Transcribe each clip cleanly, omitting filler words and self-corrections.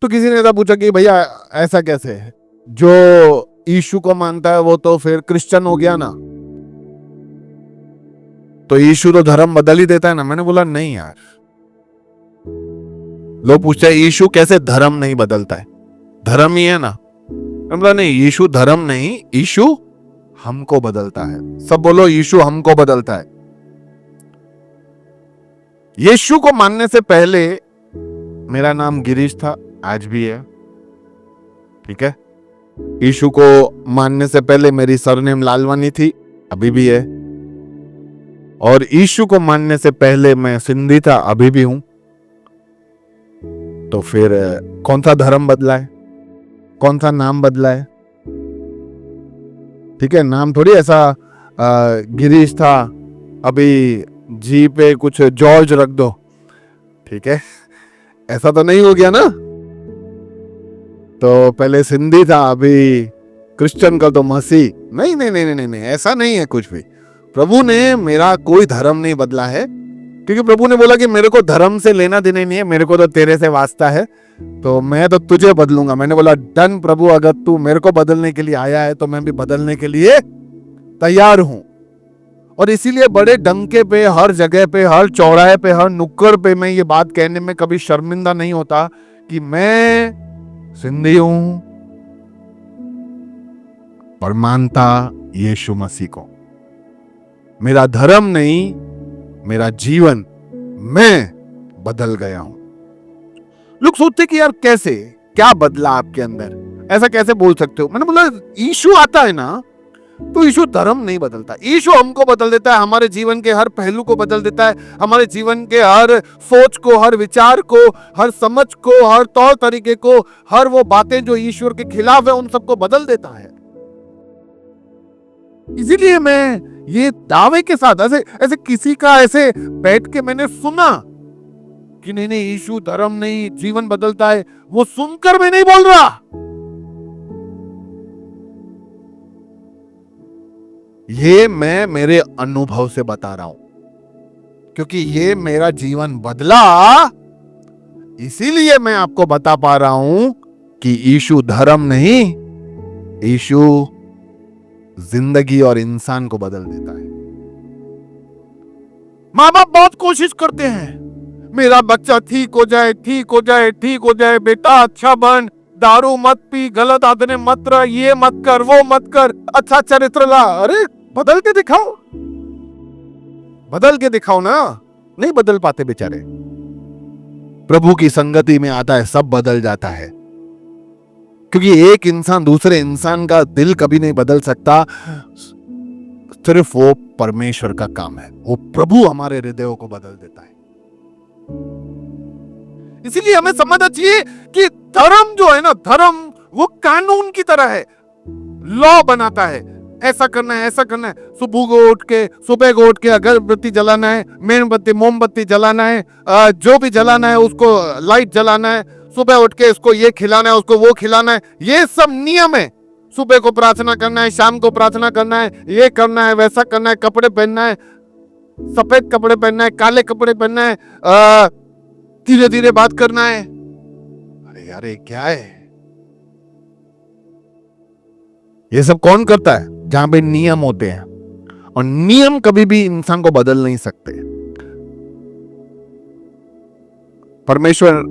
तो किसी ने ऐसा पूछा कि भैया ऐसा कैसे है, जो यीशु को मानता है वो तो फिर क्रिश्चियन हो गया ना, तो यीशु तो धर्म बदल ही देता है ना। मैंने बोला नहीं यार, लोग पूछते हैं यीशु कैसे धर्म नहीं बदलता है, धर्म ही है ना। मैंने बोला नहीं, यीशु धर्म नहीं, यीशु हमको बदलता है। सब बोलो यीशु हमको बदलता है। यीशु को मानने से पहले मेरा नाम गिरीश था, आज भी है, ठीक है। यीशु को मानने से पहले मेरी सरनेम लालवानी थी, अभी भी है। और यीशु को मानने से पहले मैं सिंधी था, अभी भी हूं। तो फिर कौन सा धर्म बदला है, कौन सा नाम बदला है? ठीक है, नाम थोड़ी ऐसा गिरीश था, अभी जी पे कुछ जॉर्ज रख दो, ठीक है, ऐसा तो नहीं हो गया ना। तो पहले सिंधी था, अभी क्रिश्चियन का तो मसीह। नहीं नहीं नहीं नहीं नहीं, ऐसा नहीं है कुछ भी। प्रभु ने मेरा कोई धर्म नहीं बदला है, क्योंकि प्रभु ने बोला कि मेरे को धर्म से लेना देना नहीं है, मेरे को तो तेरे से वास्ता है, तो मैं तो तुझे बदलूंगा। मैंने बोला डन प्रभु, अगर तू मेरे को बदलने के लिए आया है तो मैं भी बदलने के लिए तैयार हूं। और इसीलिए बड़े डंके पे, हर जगह पे, हर चौराहे पे, हर नुक्कड़ पे मैं ये बात कहने में कभी शर्मिंदा नहीं होता कि मैं सिंधी हूं और मानता यीशु मसीह को। मेरा धर्म नहीं, मेरा जीवन, मैं बदल गया हूं। लोग सोचते कि यार कैसे, क्या बदला आपके अंदर, ऐसा कैसे बोल सकते हो? मैंने बोला यीशु आता है ना, तो यीशु धर्म नहीं बदलता, यीशु हमको बदल देता है, हमारे जीवन के हर पहलू को बदल देता है, हमारे जीवन के हर सोच को, हर विचार को, हर समझ को, हर तौर तरीके को, हर वो बातें जो ईश्वर के खिलाफ है उन सबको बदल देता है। इसीलिए मैं ये दावे के साथ, ऐसे ऐसे किसी का ऐसे बैठ के मैंने सुना कि नहीं नहीं यीशु धर्म नहीं, जीवन बदलता है, वो सुनकर मैं नहीं बोल रहा। ये मैं मेरे अनुभव से बता रहा हूं, क्योंकि ये मेरा जीवन बदला, इसीलिए मैं आपको बता पा रहा हूं कि यीशु धर्म नहीं, यीशु जिंदगी और इंसान को बदल देता है। माँ बाप बहुत कोशिश करते हैं, मेरा बच्चा ठीक हो जाए, ठीक हो जाए, ठीक हो जाए, बेटा अच्छा बन, दारू मत पी, गलत आदतें मत रह, ये मत कर, वो मत कर, अच्छा चरित्र ला। अरे बदल के दिखाओ, बदल के दिखाओ ना। नहीं बदल पाते बेचारे। प्रभु की संगति में आता है, सब बदल जाता है, क्योंकि एक इंसान दूसरे इंसान का दिल कभी नहीं बदल सकता, सिर्फ वो परमेश्वर का काम है, वो प्रभु हमारे हृदयों को बदल देता है। इसीलिए हमें समझना चाहिए कि धर्म जो है ना, धर्म वो कानून की तरह है, लॉ बनाता है, ऐसा करना है, ऐसा करना है। सुबह को उठ के अगरबत्ती जलाना है, मेणबत्ती मोमबत्ती जलाना है, जो भी जलाना है उसको लाइट जलाना है, सुबह उठ के इसको ये खिलाना है, उसको वो खिलाना है, ये सब नियम है। सुबह को प्रार्थना करना है, शाम को प्रार्थना करना है, ये करना है, वैसा करना है, कपड़े पहनना है, सफेद कपड़े पहनना है, काले कपड़े पहनना है, धीरे धीरे बात करना है। अरे यार ये क्या है? ये सब कौन करता है? जहां पे नियम होते हैं, और नियम कभी भी इंसान को बदल नहीं सकते। परमेश्वर,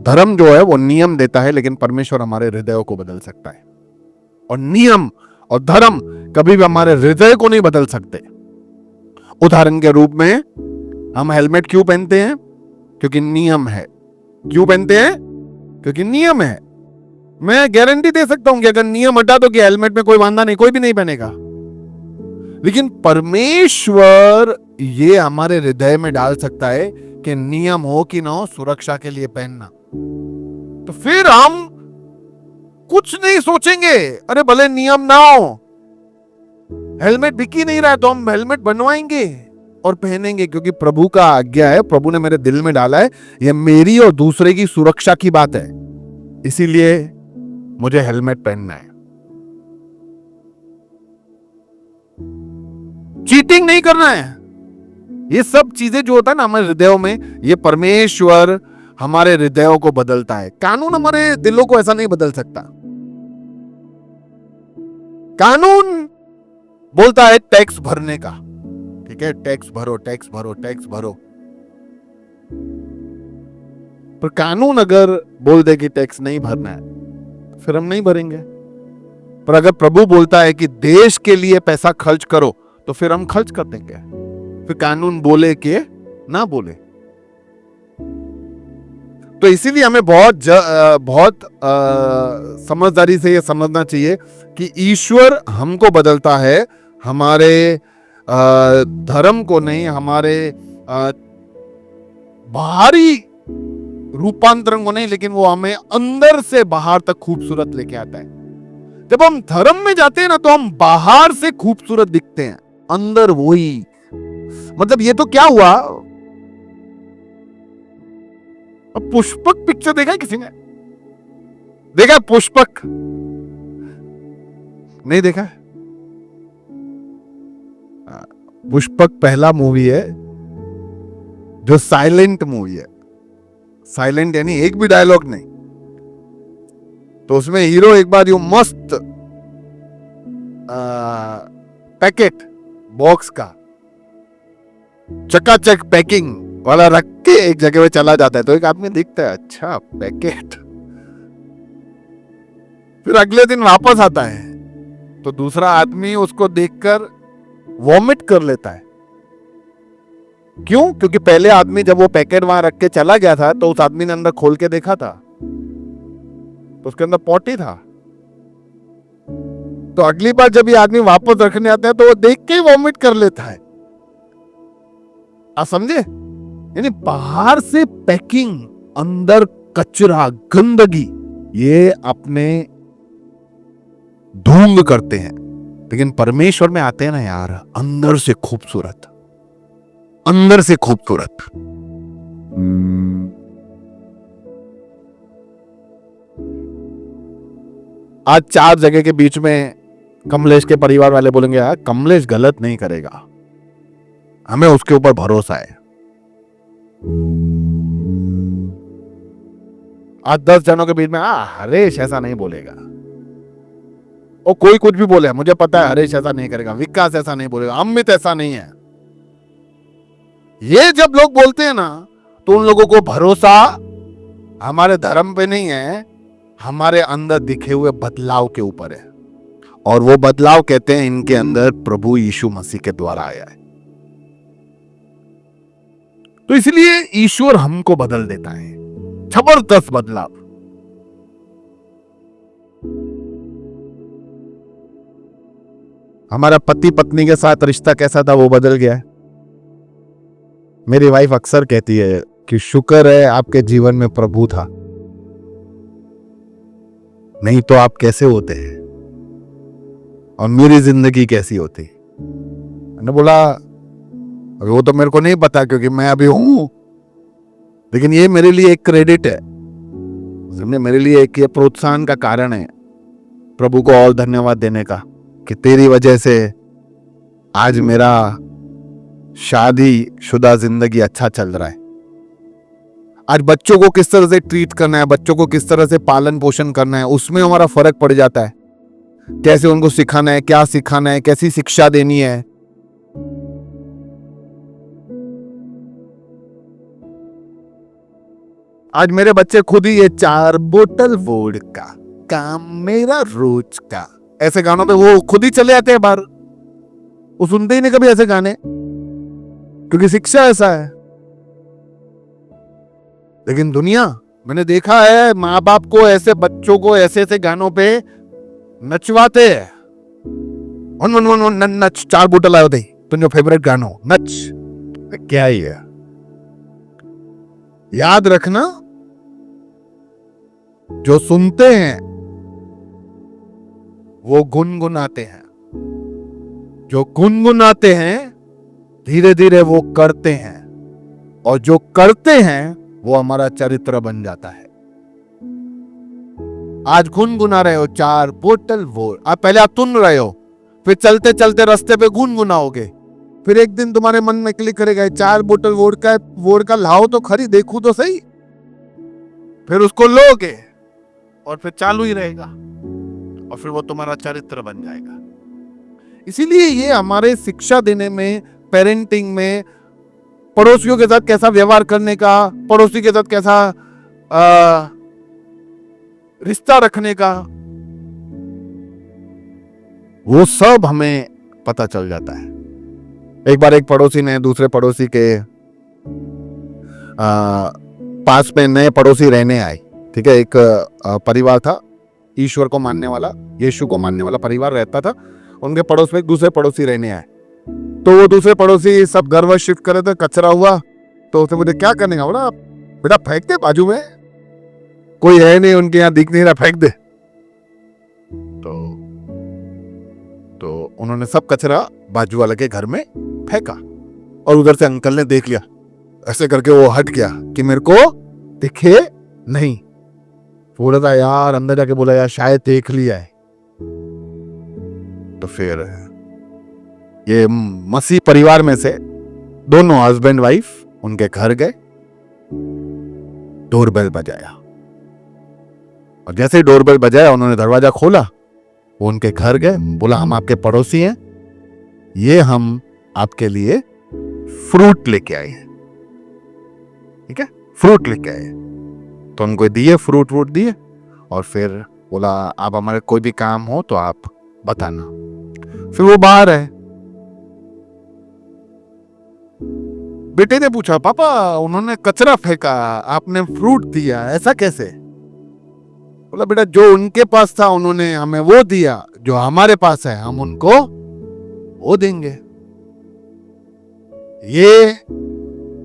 धर्म जो है वो नियम देता है, लेकिन परमेश्वर हमारे हृदयों को बदल सकता है। और नियम और धर्म कभी भी हमारे हृदय को नहीं बदल सकते। उदाहरण के रूप में, हम हेलमेट क्यों पहनते हैं? क्योंकि नियम है। क्यों पहनते हैं? क्योंकि नियम है। मैं गारंटी दे सकता हूं कि अगर नियम हटा दो कि हेलमेट में कोई वांदा नहीं, कोई भी नहीं पहनेगा। लेकिन परमेश्वर ये हमारे हृदय में डाल सकता है कि नियम हो कि ना हो, सुरक्षा के लिए पहनना। तो फिर हम कुछ नहीं सोचेंगे, अरे भले नियम ना हो, हेलमेट बिक ही नहीं रहा है तो हम हेलमेट बनवाएंगे और पहनेंगे, क्योंकि प्रभु का आज्ञा है, प्रभु ने मेरे दिल में डाला है, यह मेरी और दूसरे की सुरक्षा की बात है, इसीलिए मुझे हेलमेट पहनना है। चीटिंग नहीं करना है। ये सब चीजें जो होता है ना हमारे हृदयों में, ये परमेश्वर हमारे हृदयों को बदलता है। कानून हमारे दिलों को ऐसा नहीं बदल सकता। कानून बोलता है टैक्स भरने का, ठीक है, टैक्स भरो, टैक्स भरो, टैक्स भरो। पर कानून अगर बोल दे कि टैक्स नहीं भरना है, फिर हम नहीं भरेंगे। पर अगर प्रभु बोलता है कि देश के लिए पैसा खर्च करो, तो फिर हम खर्च कर देंगे, फिर कानून बोले कि ना बोले। तो इसीलिए हमें बहुत समझदारी से यह समझना चाहिए कि ईश्वर हमको बदलता है, हमारे धर्म को नहीं, हमारे बाहरी रूपांतरण को नहीं, लेकिन वो हमें अंदर से बाहर तक खूबसूरत लेके आता है। जब हम धर्म में जाते हैं ना, तो हम बाहर से खूबसूरत दिखते हैं, अंदर वही। मतलब ये तो क्या हुआ, अब पुष्पक पिक्चर देखा है किसी ने? देखा है पुष्पक? नहीं देखा है? पुष्पक पहला मूवी है जो साइलेंट मूवी है। साइलेंट यानी एक भी डायलॉग नहीं। तो उसमें हीरो एक बार यूं मस्त पैकेट बॉक्स का चकाचक पैकिंग वाला रख के एक जगह पे चला जाता है। तो एक आदमी दिखता है, अच्छा पैकेट। फिर अगले दिन वापस आता है, तो दूसरा आदमी उसको देखकर वॉमिट कर लेता है। क्यों? क्योंकि पहले आदमी जब वो पैकेट वहां रख के चला गया था, तो उस आदमी ने अंदर खोल के देखा था, तो उसके अंदर पॉटी था। तो अगली बार जब ये आदमी वापस रखने आता है, तो वो देख के ही वॉमिट कर लेता है। आप समझे? यानी बाहर से पैकिंग, अंदर कचरा, गंदगी, ये अपने ढोंग करते हैं। लेकिन परमेश्वर में आते हैं ना यार, अंदर से खूबसूरत, अंदर से खूबसूरत। आज 4 जगह के बीच में कमलेश के परिवार वाले बोलेंगे, यार कमलेश गलत नहीं करेगा, हमें उसके ऊपर भरोसा है। आज 10 जनों के बीच में हरेश ऐसा नहीं बोलेगा, और कोई कुछ भी बोले, मुझे पता है हरेश ऐसा नहीं करेगा, विकास ऐसा नहीं बोलेगा, अमित ऐसा नहीं है। ये जब लोग बोलते हैं ना, तो उन लोगों को भरोसा हमारे धर्म पे नहीं है, हमारे अंदर दिखे हुए बदलाव के ऊपर है। और वो बदलाव कहते हैं इनके अंदर प्रभु यीशु मसीह के द्वारा आया है। तो इसलिए ईश्वर हमको बदल देता है, जबरदस्त बदलाव। हमारा पति पत्नी के साथ रिश्ता कैसा था, वो बदल गया है। मेरी वाइफ अक्सर कहती है कि शुक्र है आपके जीवन में प्रभु था, नहीं तो आप कैसे होते हैं और मेरी जिंदगी कैसी होती। मैंने बोला वो तो मेरे को नहीं पता, क्योंकि मैं अभी हूं, लेकिन ये मेरे लिए एक क्रेडिट है, मेरे लिए एक ये प्रोत्साहन का कारण है प्रभु को और धन्यवाद देने का, कि तेरी वजह से आज मेरा शादी शुदा जिंदगी अच्छा चल रहा है। आज बच्चों को किस तरह से ट्रीट करना है, बच्चों को किस तरह से पालन पोषण करना है, उसमें हमारा फर्क पड़ जाता है। कैसे उनको सिखाना है, क्या सिखाना है, कैसी शिक्षा देनी है। आज मेरे बच्चे खुद ही ये 4 बोतल वोडका काम मेरा रोज का, ऐसे गानों पे वो खुद ही चले आते हैं बाहर। वो सुनते ही नहीं कभी ऐसे गाने, क्योंकि शिक्षा ऐसा है। लेकिन दुनिया, मैंने देखा है माँ बाप को ऐसे बच्चों को ऐसे ऐसे गानों पे नचवाते हैं। नच 4 बोतल आयो थे, तुम जो फेवरेट गानो नच, क्या ही है। याद रखना, जो सुनते हैं वो गुनगुनाते हैं, जो गुनगुनाते हैं धीरे धीरे वो करते हैं, और जो करते हैं वो हमारा चरित्र बन जाता है। आज गुनगुना रहे हो 4 बोतल वोड, आप पहले आप सुन रहे हो, फिर चलते चलते रास्ते पे गुनगुनाओगे, फिर एक दिन तुम्हारे मन में क्लिक करेगा 4 बोतल वोड का लाओ तो खरी, देखूं तो सही। फिर उसको लोगे और फिर चालू ही रहेगा और फिर वो तुम्हारा चरित्र बन जाएगा। इसीलिए ये हमारे शिक्षा देने में, पेरेंटिंग में, पड़ोसियों के साथ कैसा व्यवहार करने का, पड़ोसी के साथ कैसा रिश्ता रखने का, वो सब हमें पता चल जाता है। एक बार एक पड़ोसी ने दूसरे पड़ोसी के पास में नए पड़ोसी रहने आए। ठीक है, एक परिवार था, ईश्वर को मानने वाला, यीशु को मानने वाला परिवार रहता था। उनके पड़ोस में एक दूसरे पड़ोसी रहने आए। तो वो दूसरे पड़ोसी सब घर वर शिफ्ट करे थे, कचरा हुआ, तो उसने मुझे क्या करने का बोला, बेटा फेंक दे, बाजू में कोई है नहीं, उनके यहाँ दिख नहीं रहा, फेंक दे। तो उन्होंने सब कचरा बाजू वाले के घर में फेंका और उधर से अंकल ने देख लिया, ऐसे करके वो हट गया कि मेरे को दिखे नहीं। बोला था यार, अंदर जाके बोला यार शायद देख लिया है। तो फिर ये मसीह परिवार में से दोनों हस्बैंड वाइफ उनके घर गए, डोरबेल बजाया और जैसे ही डोरबेल बजाया उन्होंने दरवाजा खोला, वो उनके घर गए, बोला हम आपके पड़ोसी हैं, ये हम आपके लिए फ्रूट लेके आए हैं। ठीक है, फ्रूट लेके आए। तो उनको दिए फ्रूट दिए और फिर बोला आप हमारे कोई भी काम हो तो आप बताना। फिर वो बाहर है। बेटे ने पूछा पापा उन्होंने कचरा फेंका, आपने फ्रूट दिया, ऐसा कैसे? बोला बेटा जो उनके पास था उन्होंने हमें वो दिया, जो हमारे पास है हम उनको वो देंगे। ये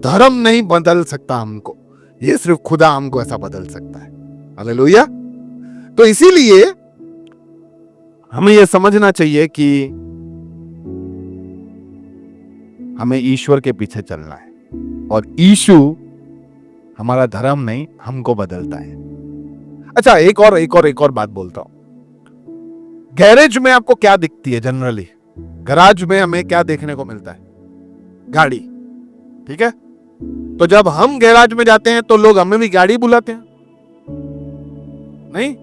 धर्म नहीं बदल सकता हमको, ये सिर्फ खुदा हमको ऐसा बदल सकता है। हालेलुया। तो इसीलिए हमें यह समझना चाहिए कि हमें ईश्वर के पीछे चलना है और यीशु हमारा धर्म नहीं, हमको बदलता है। अच्छा, एक और बात बोलता हूं। गैरेज में आपको क्या दिखती है जनरली? गैराज में हमें क्या देखने को मिलता है? गाड़ी। ठीक है, तो जब हम गैराज में जाते हैं तो लोग हमें भी गाड़ी बुलाते हैं, नहीं?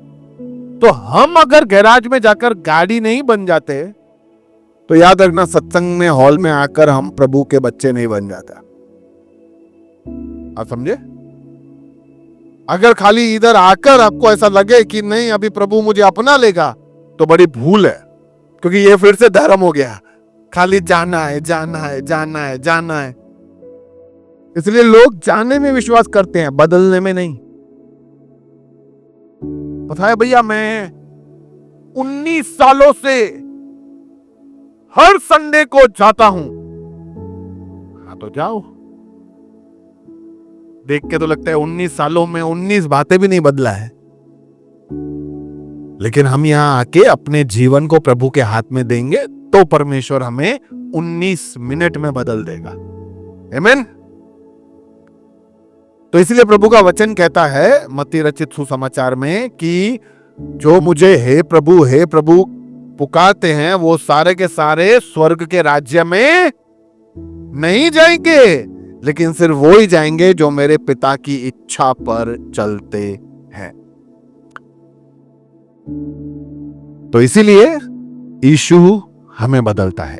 तो हम अगर गैराज में जाकर गाड़ी नहीं बन जाते तो याद रखना, सत्संग में हॉल में आकर हम प्रभु के बच्चे नहीं बन जाता। आप समझे? अगर खाली इधर आकर आपको ऐसा लगे कि नहीं अभी प्रभु मुझे अपना लेगा, तो बड़ी भूल है, क्योंकि ये फिर से धर्म हो गया, खाली जाना है जाना है जाना है जाना है। इसलिए लोग जाने में विश्वास करते हैं, बदलने में नहीं। पता है भैया, मैं 19 सालों से हर संडे को जाता हूं। हाँ तो जाओ। देख के तो लगता है 19 सालों में 19 बातें भी नहीं बदला है, लेकिन हम यहां आके अपने जीवन को प्रभु के हाथ में देंगे तो परमेश्वर हमें 19 मिनट में बदल देगा। आमीन। तो इसलिए प्रभु का वचन कहता है मत्ती रचित सुसमाचार में कि जो मुझे हे प्रभु पुकारते हैं वो सारे के सारे स्वर्ग के राज्य में नहीं जाएंगे, लेकिन सिर्फ वो ही जाएंगे जो मेरे पिता की इच्छा पर चलते हैं। तो इसीलिए यीशु हमें बदलता है।